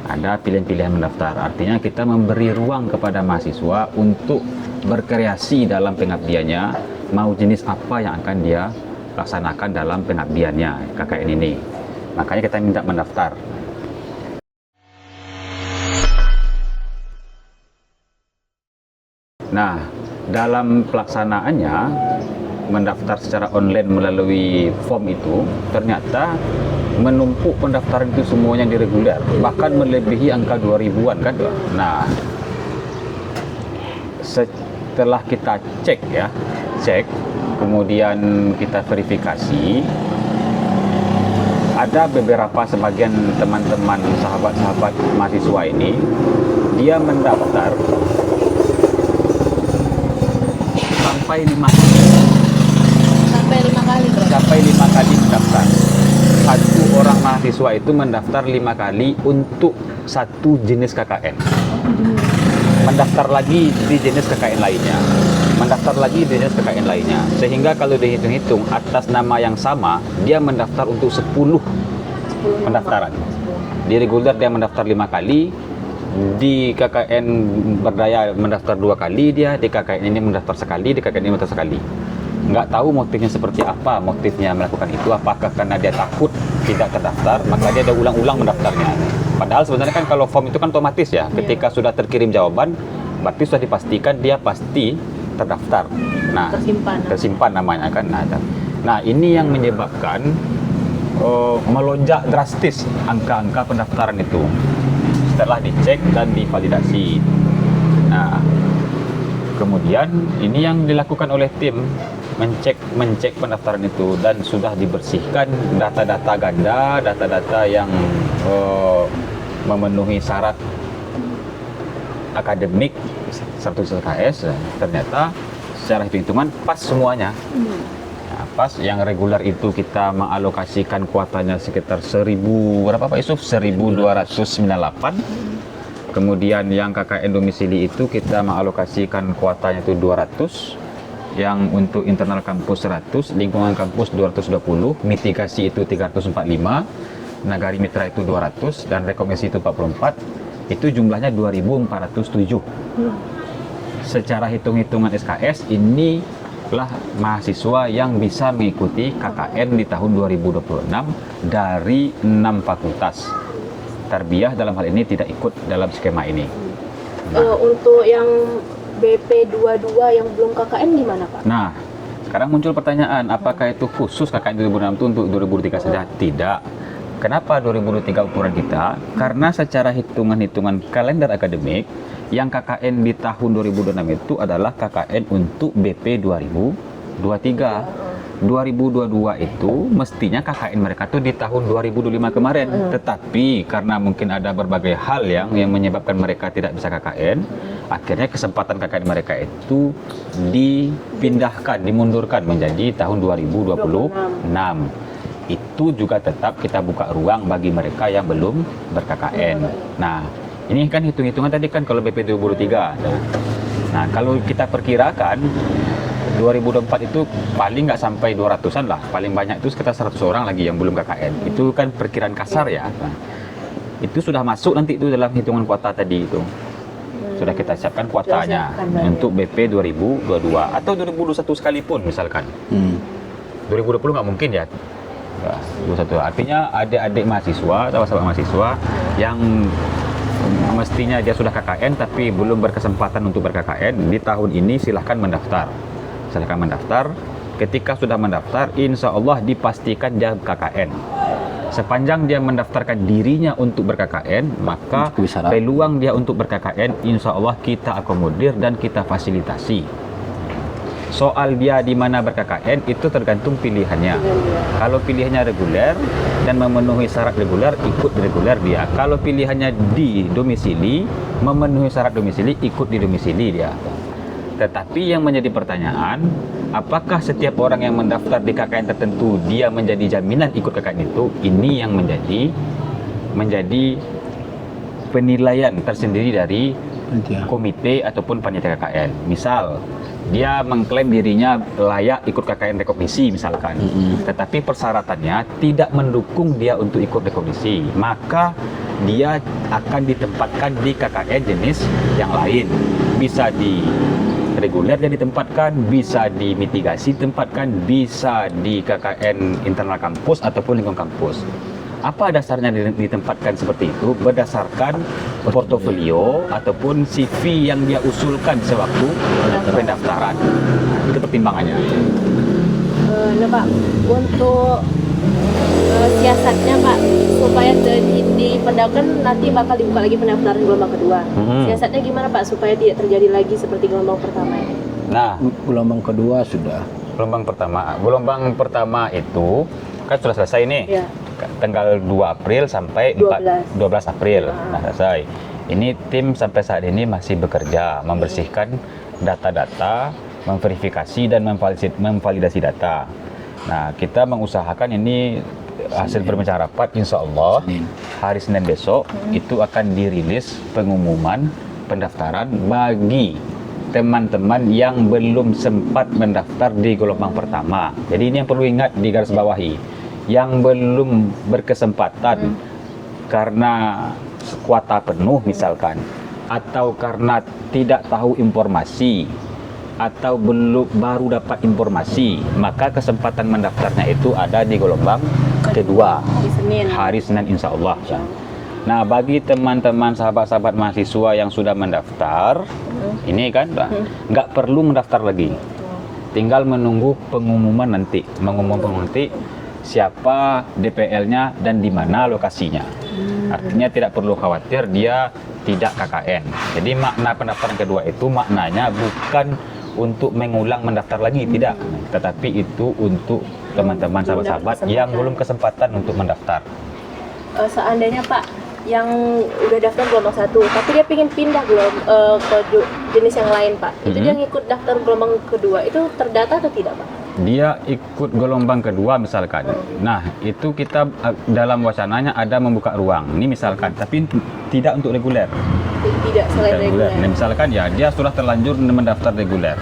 ada pilihan-pilihan mendaftar. Artinya kita memberi ruang kepada mahasiswa untuk berkreasi dalam pengabdiannya, mau jenis apa yang akan dia laksanakan dalam pengabdiannya KKN ini. Makanya kita minta mendaftar. Nah, dalam pelaksanaannya mendaftar secara online melalui form itu ternyata menumpuk pendaftaran itu semuanya di reguler, bahkan melebihi angka 2000-an kan. Nah, setelah kita cek, kemudian kita verifikasi, ada beberapa sebagian teman-teman sahabat-sahabat mahasiswa ini dia mendaftar sampai 5 kali mendaftar. Satu orang mahasiswa itu mendaftar 5 kali untuk satu jenis KKN. Mendaftar lagi di jenis KKN lainnya. Mendaftar lagi di jenis KKN lainnya. Sehingga kalau dihitung-hitung atas nama yang sama, dia mendaftar untuk 10 pendaftaran. Di reguler dia mendaftar 5 kali, di KKN berdaya mendaftar 2 kali dia, di KKN ini mendaftar sekali, di KKN ini mendaftar sekali. Nggak tahu motifnya seperti apa, motifnya melakukan itu, apakah karena dia takut tidak terdaftar, maka dia ada ulang-ulang mendaftarnya. Padahal sebenarnya kan kalau form itu kan otomatis ya, ketika sudah terkirim jawaban, berarti sudah dipastikan dia pasti terdaftar. Nah, tersimpan namanya kan. Nah, ini yang menyebabkan melonjak drastis angka-angka pendaftaran itu setelah dicek dan divalidasi. Nah, kemudian ini yang dilakukan oleh tim mencek pendaftaran itu dan sudah dibersihkan data-data ganda, data-data yang memenuhi syarat akademik sertifikat SKS. Ternyata secara hitung-hitungan pas semuanya. Nah, pas yang reguler itu kita mengalokasikan kuotanya sekitar 1000 berapa Pak Yusuf? 1298. Kemudian yang KKN domisili itu kita mengalokasikan kuotanya itu 200. Yang untuk internal kampus 100, lingkungan kampus 220, mitigasi itu 345, nagari mitra itu 200 dan rekomendasi itu 44. Itu jumlahnya 2407. Secara hitung-hitungan SKS, inilah mahasiswa yang bisa mengikuti KKN di tahun 2026 dari 6 fakultas. Tarbiyah dalam hal ini tidak ikut dalam skema ini. Untuk yang BP22 yang belum KKN gimana Pak? Nah, sekarang muncul pertanyaan, apakah itu khusus KKN 2006 itu untuk 2023 saja? Tidak. Kenapa 2023 ukuran kita? Karena secara hitungan-hitungan kalender akademik, yang KKN di tahun 2026 itu adalah KKN untuk BP 2023. 2022 itu mestinya KKN mereka tuh di tahun 2025 kemarin. Tetapi karena mungkin ada berbagai hal yang menyebabkan mereka tidak bisa KKN, akhirnya kesempatan KKN mereka itu dipindahkan, dimundurkan menjadi tahun 2026. Itu juga tetap kita buka ruang bagi mereka yang belum ber-KKN. Nah, ini kan hitung-hitungan tadi kan kalau BP 2023. Nah, kalau kita perkirakan 2024 itu paling nggak sampai 200-an lah, paling banyak itu sekitar 100 orang lagi yang belum KKN. Itu kan perkiraan kasar ya. Nah, itu sudah masuk nanti itu dalam hitungan kuota tadi itu. Sudah kita siapkan kuotanya untuk BP 2022 atau 2021 sekalipun misalkan. 2020 nggak mungkin ya. 2021. Artinya adik-adik mahasiswa atau sahabat mahasiswa yang mestinya dia sudah KKN tapi belum berkesempatan untuk ber-KKN di tahun ini silahkan mendaftar. Silahkan mendaftar. Ketika sudah mendaftar, insya Allah dipastikan dia KKN. Sepanjang dia mendaftarkan dirinya untuk ber-KKN, maka peluang dia untuk ber-KKN insya Allah kita akomodir dan kita fasilitasi. Soal dia di mana ber-KKN itu tergantung pilihannya. Kalau pilihannya reguler dan memenuhi syarat reguler, ikut di reguler dia. Kalau pilihannya di domisili, memenuhi syarat domisili, ikut di domisili dia. Tetapi yang menjadi pertanyaan, apakah setiap orang yang mendaftar di KKN tertentu dia menjadi jaminan ikut KKN itu? Ini yang menjadi penilaian tersendiri dari komite ataupun panitia KKN. Misal dia mengklaim dirinya layak ikut KKN rekognisi misalkan, tetapi persyaratannya tidak mendukung dia untuk ikut rekognisi, maka dia akan ditempatkan di KKN jenis yang lain. Bisa di reguler dia ditempatkan, bisa di mitigasi ditempatkan, bisa di KKN internal kampus ataupun lingkungan kampus. Apa dasarnya ditempatkan seperti itu? Berdasarkan portofolio ataupun CV yang dia usulkan sewaktu pendaftaran. Itu pertimbangannya. Nah Pak, untuk siasatnya Pak, supaya di pendaftaran nanti bakal dibuka lagi pendaftaran gelombang kedua. Siasatnya gimana Pak supaya tidak terjadi lagi seperti gelombang pertama ini? Nah, Gelombang kedua sudah. gelombang pertama itu kan sudah selesai nih. Ya. Tanggal 2 April sampai 12 April. Nah, selesai. Ini tim sampai saat ini masih bekerja membersihkan data-data, memverifikasi dan memvalidasi data. Nah, kita mengusahakan ini hasil perbincangan rapat insya Allah hari Senin besok itu akan dirilis pengumuman pendaftaran bagi teman-teman yang belum sempat mendaftar di gelombang pertama. Jadi ini yang perlu ingat di garis bawahi. Yang belum berkesempatan karena kuota penuh misalkan, atau karena tidak tahu informasi, atau baru dapat informasi, maka kesempatan mendaftarnya itu ada di gelombang kedua hari Senin insya Allah. Nah, bagi teman-teman sahabat-sahabat mahasiswa yang sudah mendaftar, ini kan nggak perlu mendaftar lagi, tinggal menunggu pengumuman nanti, siapa DPL-nya dan di mana lokasinya. Artinya tidak perlu khawatir dia tidak KKN. Jadi makna pendaftaran kedua itu maknanya bukan untuk mengulang mendaftar lagi, tidak. Tetapi itu untuk teman-teman sahabat-sahabat yang belum kesempatan untuk mendaftar. Seandainya Pak yang udah daftar gelombang 1, tapi dia pengen pindah ke jenis yang lain Pak, itu dia ngikut daftar gelombang kedua, itu terdata atau tidak Pak? Dia ikut gelombang kedua misalkan. Nah, itu kita dalam wacananya ada membuka ruang. Ini misalkan, tapi tidak untuk reguler. Tidak selain reguler. Nah, misalkan ya dia sudah terlanjur mendaftar reguler.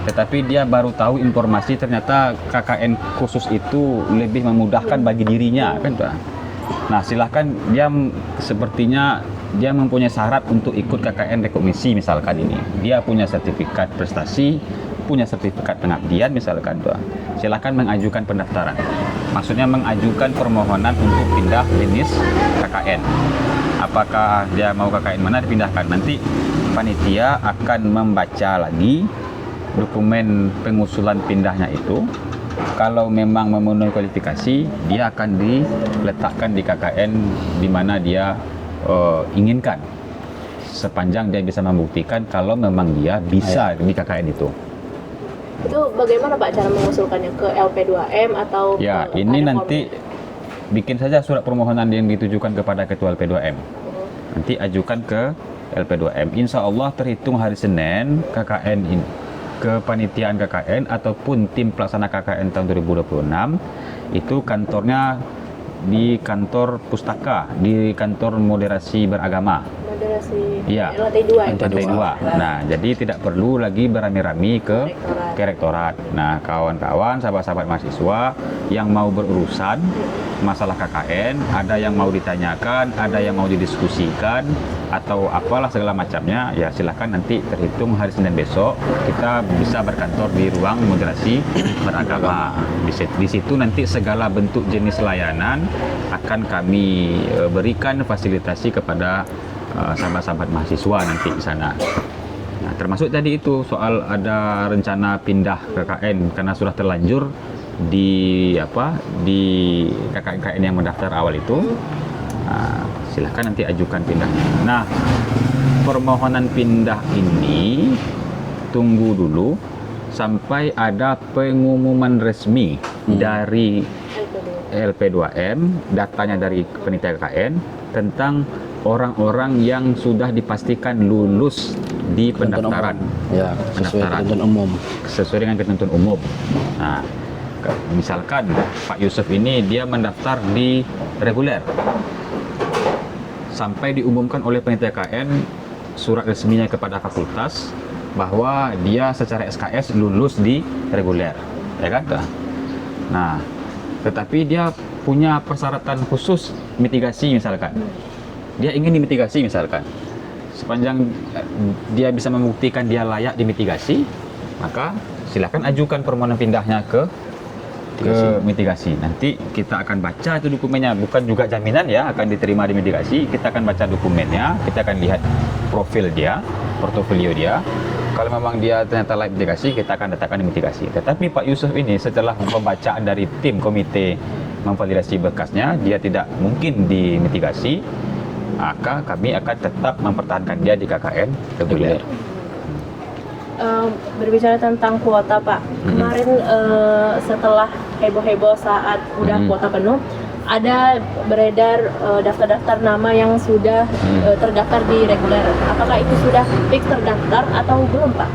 Tetapi dia baru tahu informasi ternyata KKN khusus itu lebih memudahkan bagi dirinya, kan Pak. Nah, silahkan dia sepertinya dia mempunyai syarat untuk ikut KKN rekognisi misalkan ini. Dia punya sertifikat prestasi, punya sertifikat pengabdian misalkan tuh. Silahkan mengajukan pendaftaran. Maksudnya mengajukan permohonan untuk pindah jenis KKN. Apakah dia mau KKN mana dipindahkan? Nanti panitia akan membaca lagi dokumen pengusulan pindahnya itu. Kalau memang memenuhi kualifikasi, dia akan diletakkan di KKN di mana dia inginkan. Sepanjang dia bisa membuktikan kalau memang dia bisa di KKN itu. Itu bagaimana Pak cara mengusulkannya, ke LP2M atau ya ini nanti bikin saja surat permohonan yang ditujukan kepada ketua LP2M. Nanti ajukan ke LP2M. Insya Allah terhitung hari Senin KKN ini, kepanitiaan KKN ataupun tim pelaksana KKN tahun 2026 itu kantornya di kantor pustaka, di kantor moderasi beragama. Iya, lantai 2. Nah, jadi tidak perlu lagi beramai-ramai ke rektorat. Nah, kawan-kawan, sahabat-sahabat mahasiswa yang mau berurusan masalah KKN, ada yang mau ditanyakan, ada yang mau didiskusikan, atau apalah segala macamnya, ya silahkan nanti terhitung hari Senin besok kita bisa berkantor di ruang moderasi beragama. Di situ nanti segala bentuk jenis layanan akan kami berikan fasilitasi kepada sahabat-sahabat mahasiswa nanti di sana. Nah, termasuk tadi itu soal ada rencana pindah KKN karena sudah terlanjur di KKN yang mendaftar awal itu. Nah, silahkan nanti ajukan pindahnya. Nah, permohonan pindah ini tunggu dulu sampai ada pengumuman resmi dari LP2M, datanya dari panitia KKN tentang orang-orang yang sudah dipastikan lulus di pendaftaran. Ya, sesuai ketentuan umum. Sesuai dengan ketentuan umum. Nah, misalkan Pak Yusuf ini dia mendaftar di reguler. Sampai diumumkan oleh panitia KKN surat resminya kepada fakultas bahwa dia secara SKS lulus di reguler, ya kan? Nah, tetapi dia punya persyaratan khusus mitigasi misalkan. Dia ingin dimitigasi misalkan. Sepanjang dia bisa membuktikan dia layak dimitigasi, maka silakan ajukan permohonan pindahnya ke mitigasi. Nanti kita akan baca itu dokumennya, bukan juga jaminan ya akan diterima di mitigasi. Kita akan baca dokumennya, kita akan lihat profil dia, portofolio dia. Kalau memang dia ternyata layak mitigasi, kita akan datangkan di mitigasi. Tetapi Pak Yusuf ini setelah pembacaan dari tim komite memvalidasi berkasnya, dia tidak mungkin di mitigasi, maka kami akan tetap mempertahankan dia di KKN reguler. Berbicara tentang kuota Pak, kemarin setelah heboh-heboh saat udah kuota penuh, ada beredar daftar-daftar nama yang sudah terdaftar di reguler. Apakah itu sudah fix terdaftar atau belum Pak?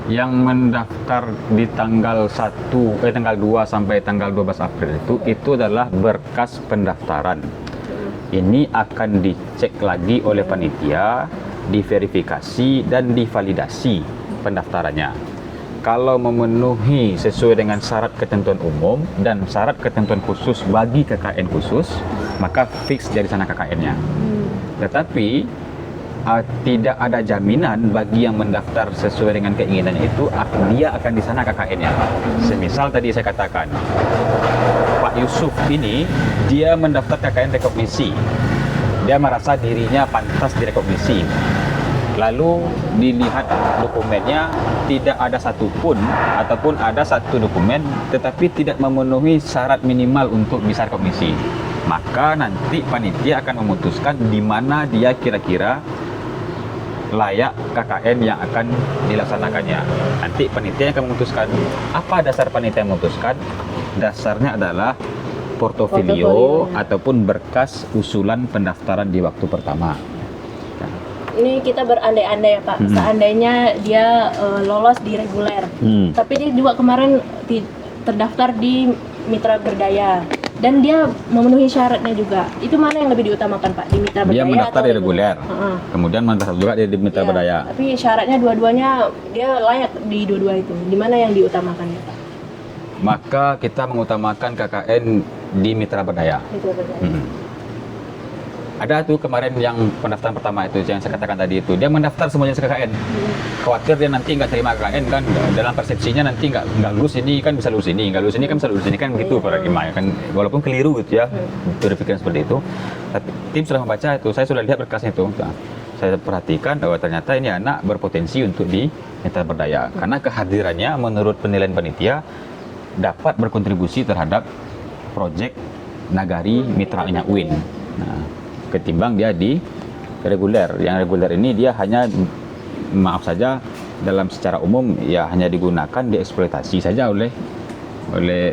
Yang mendaftar di tanggal 2 sampai tanggal 12 April itu adalah berkas pendaftaran. Ini akan dicek lagi oleh panitia, diverifikasi dan divalidasi pendaftarannya. Kalau memenuhi sesuai dengan syarat ketentuan umum dan syarat ketentuan khusus bagi KKN khusus, maka fix dari sana KKN-nya. Tetapi tidak ada jaminan bagi yang mendaftar sesuai dengan keinginannya itu dia akan di sana KKN-nya. Semisal tadi saya katakan, Pak Yusuf ini dia mendaftar KKN rekognisi. Dia merasa dirinya pantas direkognisi. Lalu dilihat dokumennya, tidak ada satupun ataupun ada satu dokumen tetapi tidak memenuhi syarat minimal untuk bisa rekognisi. Maka nanti panitia akan memutuskan di mana dia kira-kira layak KKN yang akan dilaksanakannya. Nanti panitia akan memutuskan. Apa dasar panitia memutuskan? Dasarnya adalah portofolio ataupun berkas usulan pendaftaran di waktu pertama. Ini kita berandai-andai ya Pak, seandainya dia lolos di reguler, tapi dia juga kemarin terdaftar di mitra berdaya dan dia memenuhi syaratnya juga. Itu mana yang lebih diutamakan Pak, di mitra berdaya? Dia mendaftar atau di reguler, kemudian mendaftar juga di mitra berdaya. Tapi syaratnya dua-duanya dia layak di dua-dua itu. Di mana yang diutamakan ya Pak? Maka kita mengutamakan KKN di mitra berdaya. Mitra berdaya. Ada tuh kemarin yang pendaftaran pertama itu yang saya katakan tadi itu, dia mendaftar semuanya KKN. Khawatir dia nanti nggak terima KKN kan, dalam persepsinya nanti nggak lulus ini kan bisa lulus ini, nggak lulus ini kan bisa lulus ini kan begitu paradigma kan, walaupun keliru gitu ya berpikiran seperti itu. Tapi tim sudah membaca itu, saya sudah lihat berkasnya itu. Saya perhatikan bahwa ternyata ini anak berpotensi untuk di mitra berdaya karena kehadirannya menurut penilaian panitia dapat berkontribusi terhadap proyek Nagari mitranya UIN. Nah, ketimbang dia di reguler. Yang reguler ini dia hanya, maaf saja, dalam secara umum ya hanya digunakan dieksploitasi saja oleh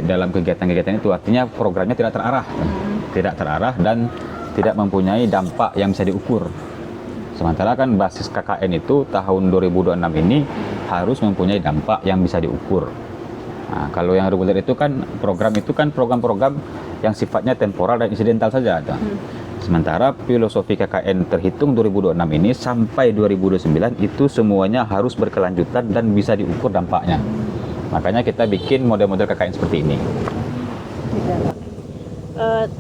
dalam kegiatan-kegiatan itu. Artinya programnya tidak terarah dan tidak mempunyai dampak yang bisa diukur. Sementara kan basis KKN itu tahun 2026 ini harus mempunyai dampak yang bisa diukur. Nah, kalau yang reguler itu kan program-program yang sifatnya temporal dan insidental saja ada. Sementara filosofi KKN terhitung 2026 ini sampai 2029 itu semuanya harus berkelanjutan dan bisa diukur dampaknya. Makanya kita bikin model-model KKN seperti ini.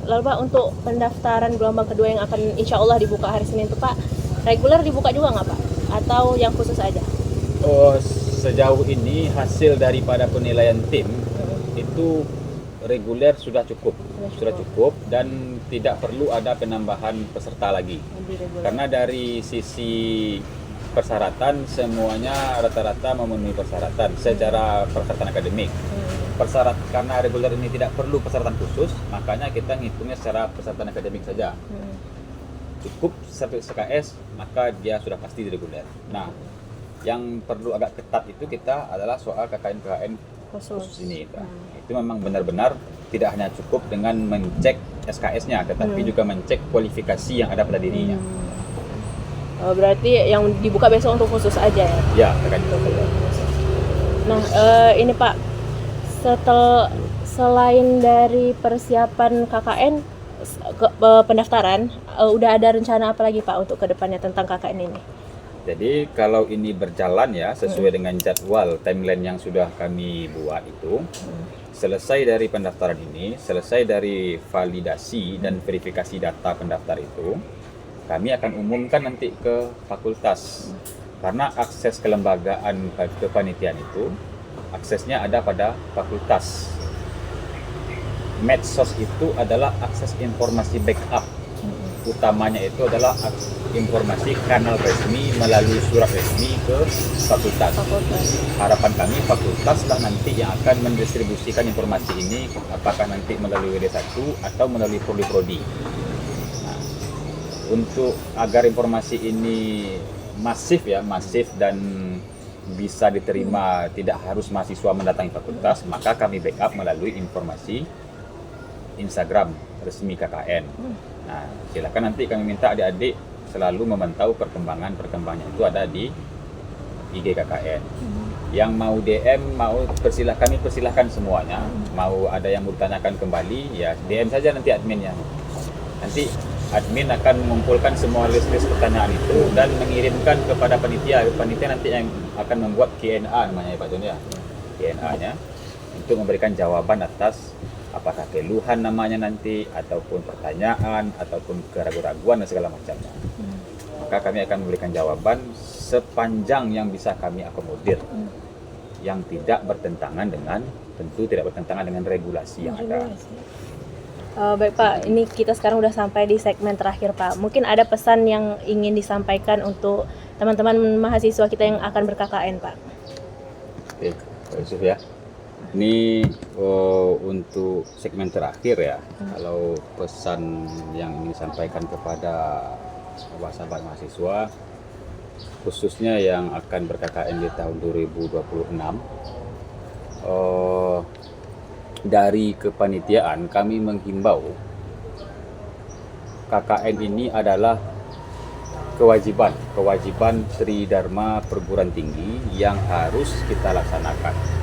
Lalu Pak, untuk pendaftaran gelombang kedua yang akan insya Allah dibuka hari Senin itu Pak, reguler dibuka juga nggak Pak? Atau yang khusus aja? Oh, sejauh ini hasil daripada penilaian tim itu reguler sudah cukup dan tidak perlu ada penambahan peserta lagi. Karena dari sisi persyaratan semuanya rata-rata memenuhi persyaratan secara persyaratan akademik. Karena reguler ini tidak perlu persyaratan khusus, makanya kita ngitungnya secara persyaratan akademik saja. Cukup SKS, maka dia sudah pasti di reguler. Nah, yang perlu agak ketat itu kita adalah soal KKN khusus ini. Itu memang benar-benar tidak hanya cukup dengan mencek SKS-nya, tetapi juga mencek kualifikasi yang ada pada dirinya. Berarti yang dibuka besok untuk khusus aja ya? Ya, KKN khusus. Nah, ini Pak, selain dari persiapan KKN pendaftaran, udah ada rencana apa lagi Pak untuk kedepannya tentang KKN ini? Jadi kalau ini berjalan ya sesuai dengan jadwal timeline yang sudah kami buat itu, selesai dari pendaftaran ini, selesai dari validasi dan verifikasi data pendaftar itu, kami akan umumkan nanti ke fakultas. Karena akses kelembagaan kepanitiaan itu, aksesnya ada pada fakultas. Medsos itu adalah akses informasi backup. Utamanya itu adalah informasi kanal resmi melalui surat resmi ke fakultas. Harapan kami fakultas lah nanti yang akan mendistribusikan informasi ini, apakah nanti melalui WD1 atau melalui prodi-prodi. Nah, untuk agar informasi ini masif dan bisa diterima, tidak harus mahasiswa mendatangi fakultas, maka kami backup melalui informasi Instagram resmi KKN. Nah, silakan nanti kami minta adik-adik selalu memantau perkembangannya itu ada di IG KKN. Yang mau DM, mau kami persilahkan semuanya. Mau ada yang mau ditanyakan kembali, ya DM saja nanti adminnya. Nanti admin akan mengumpulkan semua list-list pertanyaan itu dan mengirimkan kepada panitia. Panitia nanti yang akan membuat Q&A namanya Pak Joni ya. Q&A-nya untuk memberikan jawaban atas apakah keluhan namanya nanti, ataupun pertanyaan, ataupun keraguan-raguan dan segala macamnya. Maka kami akan memberikan jawaban sepanjang yang bisa kami akomodir, yang tidak bertentangan dengan regulasi yang ada. Baik Pak, ini kita sekarang udah sampai di segmen terakhir Pak. Mungkin ada pesan yang ingin disampaikan untuk teman-teman mahasiswa kita yang akan ber-KKN Pak. Oke, Pak Yusuf ya. Ini untuk segmen terakhir ya. Kalau pesan yang ingin disampaikan kepada sahabat mahasiswa, khususnya yang akan ber-KKN di tahun 2026, dari kepanitiaan kami menghimbau KKN ini adalah kewajiban Tridharma Perguruan Tinggi yang harus kita laksanakan.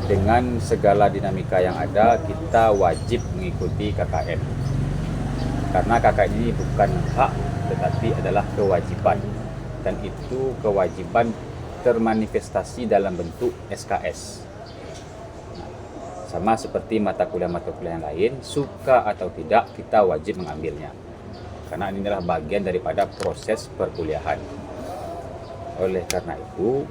Dengan segala dinamika yang ada, kita wajib mengikuti KKN. Karena KKN ini bukan hak, tetapi adalah kewajiban. Dan itu kewajiban termanifestasi dalam bentuk SKS. Sama seperti mata kuliah yang lain, suka atau tidak, kita wajib mengambilnya. Karena ini adalah bagian daripada proses perkuliahan. Oleh karena itu,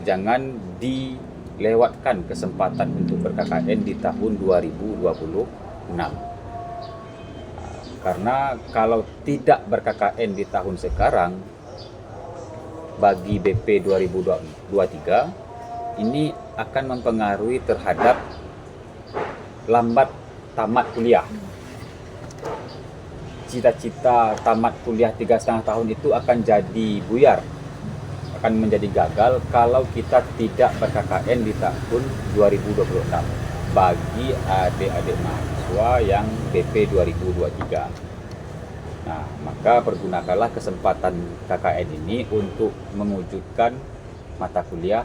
jangan dilewatkan kesempatan untuk ber-KKN di tahun 2026. Karena kalau tidak ber-KKN di tahun sekarang, bagi BP 2023, ini akan mempengaruhi terhadap lambat tamat kuliah. Cita-cita tamat kuliah 3,5 tahun itu akan jadi buyar, akan menjadi gagal kalau kita tidak ber-KKN di tahun 2026 bagi adik-adik mahasiswa yang BP 2023. Nah, maka pergunakanlah kesempatan KKN ini untuk mewujudkan mata kuliah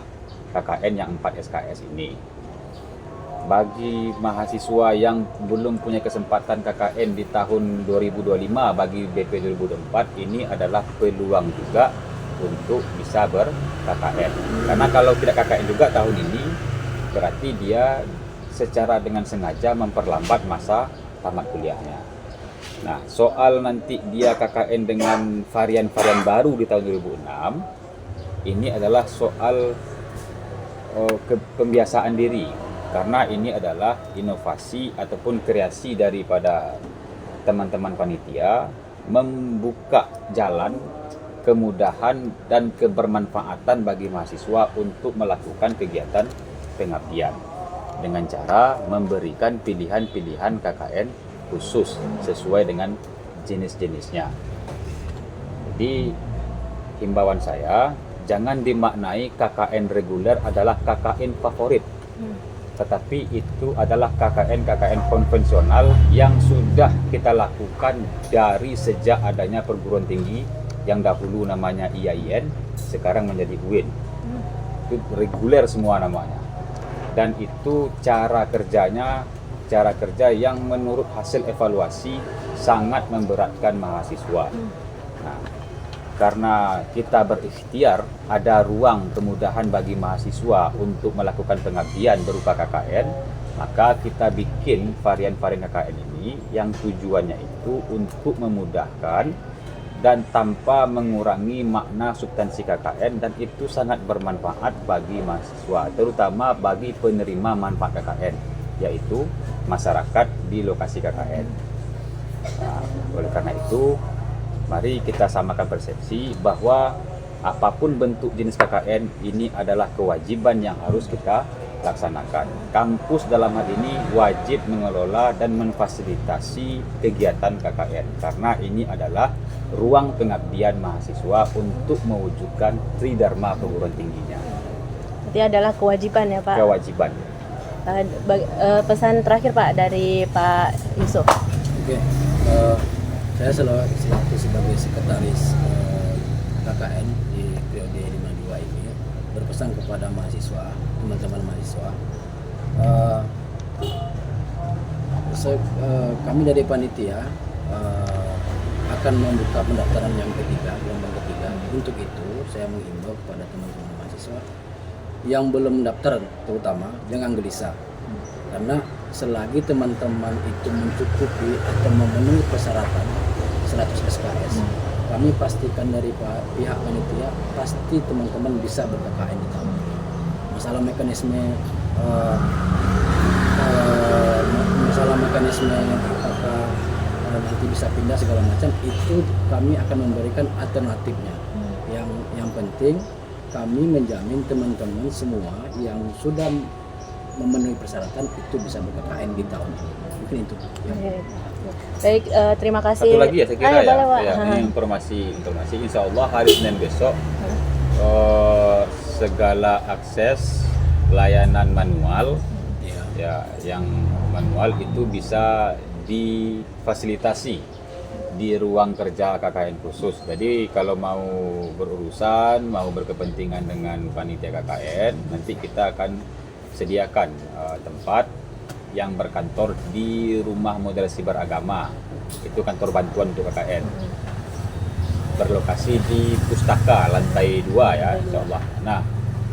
KKN yang 4 SKS ini. Bagi mahasiswa yang belum punya kesempatan KKN di tahun 2025 bagi BP 2024, ini adalah peluang juga untuk bisa ber-KKN. Karena kalau tidak KKN juga tahun ini, berarti dia secara dengan sengaja memperlambat masa tamat kuliahnya. Nah, soal nanti dia KKN dengan varian-varian baru di tahun 2006, ini adalah soal pembiasaan diri. Karena ini adalah inovasi ataupun kreasi daripada teman-teman panitia, membuka jalan kemudahan dan kebermanfaatan bagi mahasiswa untuk melakukan kegiatan pengabdian dengan cara memberikan pilihan-pilihan KKN khusus sesuai dengan jenis-jenisnya. Jadi himbauan saya, jangan dimaknai KKN reguler adalah KKN favorit, tetapi itu adalah KKN konvensional yang sudah kita lakukan dari sejak adanya perguruan tinggi yang dahulu namanya IAIN, sekarang menjadi UIN. Itu reguler semua namanya. Dan itu cara kerja yang menurut hasil evaluasi sangat memberatkan mahasiswa. Nah, karena kita berikhtiar ada ruang kemudahan bagi mahasiswa untuk melakukan pengabdian berupa KKN, maka kita bikin varian-varian KKN ini yang tujuannya itu untuk memudahkan dan tanpa mengurangi makna substansi KKN, dan itu sangat bermanfaat bagi mahasiswa, terutama bagi penerima manfaat KKN, yaitu masyarakat di lokasi KKN. Nah, oleh karena itu, mari kita samakan persepsi bahwa apapun bentuk jenis KKN ini adalah kewajiban yang harus kita laksanakan. Kampus dalam hal ini wajib mengelola dan memfasilitasi kegiatan KKN karena ini adalah ruang pengabdian mahasiswa untuk mewujudkan tridharma perguruan tingginya. Berarti adalah kewajiban ya Pak? Kewajiban. Pesan terakhir Pak dari Pak Yusuf. Oke, saya selaku sebagai sekretaris KKN di periode 52 ini berpesan kepada mahasiswa, teman-teman mahasiswa. Kami dari panitia akan membuka pendaftaran yang ketiga, gelombang ketiga. Untuk itu saya mengimbau kepada teman-teman mahasiswa yang belum mendaftar, terutama jangan gelisah, karena selagi teman-teman itu mencukupi atau memenuhi persyaratan 100 SKS, kami pastikan dari pihak panitia pasti teman-teman bisa ber-KKN di tahun ini. Masalah mekanisme apakah nanti bisa pindah segala macam, itu kami akan memberikan alternatifnya. Yang penting kami menjamin teman-teman semua yang sudah memenuhi persyaratan itu bisa ber-KKN di tahun ini. Mungkin itu. Ya. Baik, terima kasih. Satu lagi ya saya kira boleh, ini informasi. Insya Allah hari Senin besok segala akses layanan manual ya yang manual itu bisa difasilitasi di ruang kerja KKN khusus. Jadi kalau mau berurusan, mau berkepentingan dengan panitia KKN, nanti kita akan sediakan tempat yang berkantor di Rumah Model Siber Agama. Itu kantor bantuan untuk KKN. Berlokasi di Pustaka lantai 2 ya, insyaallah. Nah,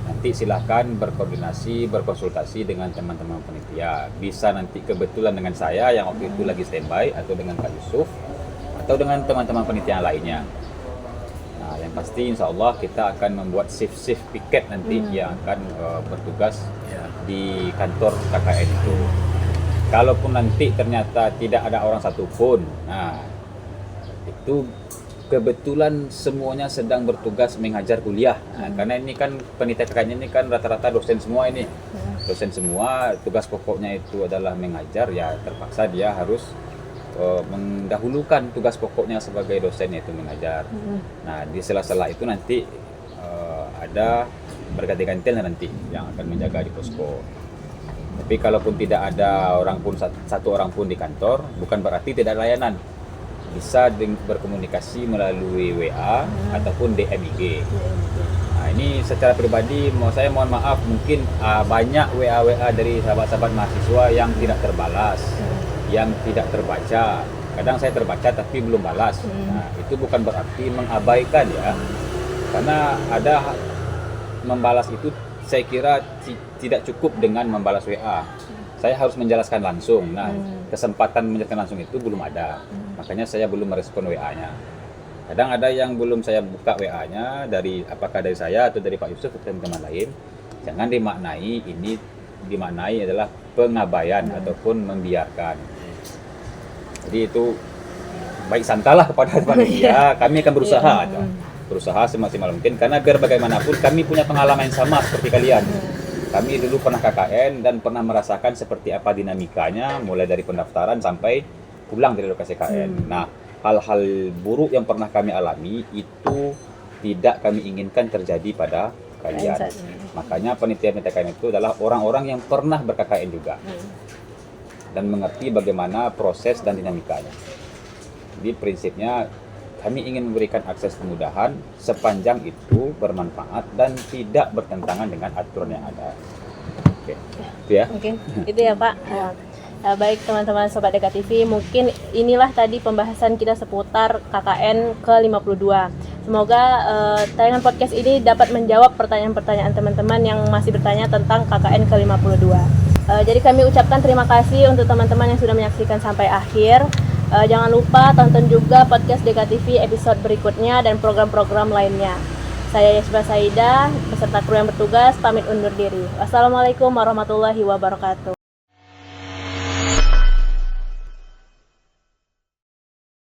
nanti silakan berkoordinasi, berkonsultasi dengan teman-teman panitia. Bisa nanti kebetulan dengan saya yang waktu itu lagi standby, atau dengan Pak Yusuf, atau dengan teman-teman panitia lainnya. Nah, yang pasti insya Allah kita akan membuat shift piket nanti yang akan bertugas di kantor KKN itu. Kalaupun nanti ternyata tidak ada orang satupun, nah itu kebetulan semuanya sedang bertugas mengajar kuliah. Nah, karena ini kan panitia KKN ini kan rata-rata dosen semua ini. Dosen semua, tugas pokoknya itu adalah mengajar, ya terpaksa dia harus mendahulukan tugas pokoknya sebagai dosen, yaitu mengajar. Nah, di sela-sela itu nanti ada berganti-gantian nanti yang akan menjaga di posko. Tapi kalaupun tidak ada satu orang pun di kantor, bukan berarti tidak ada layanan. Bisa berkomunikasi melalui WA ataupun DM IG. Nah, ini secara pribadi saya mohon maaf, mungkin banyak WA dari sahabat-sahabat mahasiswa yang tidak terbalas, yang tidak terbaca. Kadang saya terbaca tapi belum balas. Nah, itu bukan berarti mengabaikan ya. Karena ada membalas itu saya kira tidak cukup dengan membalas WA. Saya harus menjelaskan langsung. Nah, kesempatan menjelaskan langsung itu belum ada. Makanya saya belum merespon WA-nya. Kadang ada yang belum saya buka WA-nya, apakah dari saya atau dari Pak Yusuf atau teman-teman lain. Jangan dimaknai adalah pengabaian ataupun membiarkan. Jadi itu baik santalah kepada panitia. Kami akan berusaha semaksimal mungkin, karena biar bagaimanapun kami punya pengalaman yang sama seperti kalian. Kami dulu pernah KKN dan pernah merasakan seperti apa dinamikanya, mulai dari pendaftaran sampai pulang dari lokasi KKN. Nah, hal-hal buruk yang pernah kami alami itu tidak kami inginkan terjadi pada kalian. Makanya panitia KKN itu adalah orang-orang yang pernah ber-KKN juga dan mengerti bagaimana proses dan dinamikanya. Jadi prinsipnya kami ingin memberikan akses kemudahan sepanjang itu bermanfaat dan tidak bertentangan dengan aturan yang ada. Oke. Itu ya. Mungkin itu ya Pak. Baik teman-teman Sobat Deka TV, mungkin inilah tadi pembahasan kita seputar KKN ke-52. Semoga tayangan podcast ini dapat menjawab pertanyaan-pertanyaan teman-teman yang masih bertanya tentang KKN ke-52. Jadi kami ucapkan terima kasih untuk teman-teman yang sudah menyaksikan sampai akhir. Jangan lupa tonton juga podcast DKTV episode berikutnya dan program-program lainnya. Saya Yasba Saida beserta kru yang bertugas pamit undur diri. Wassalamualaikum warahmatullahi wabarakatuh.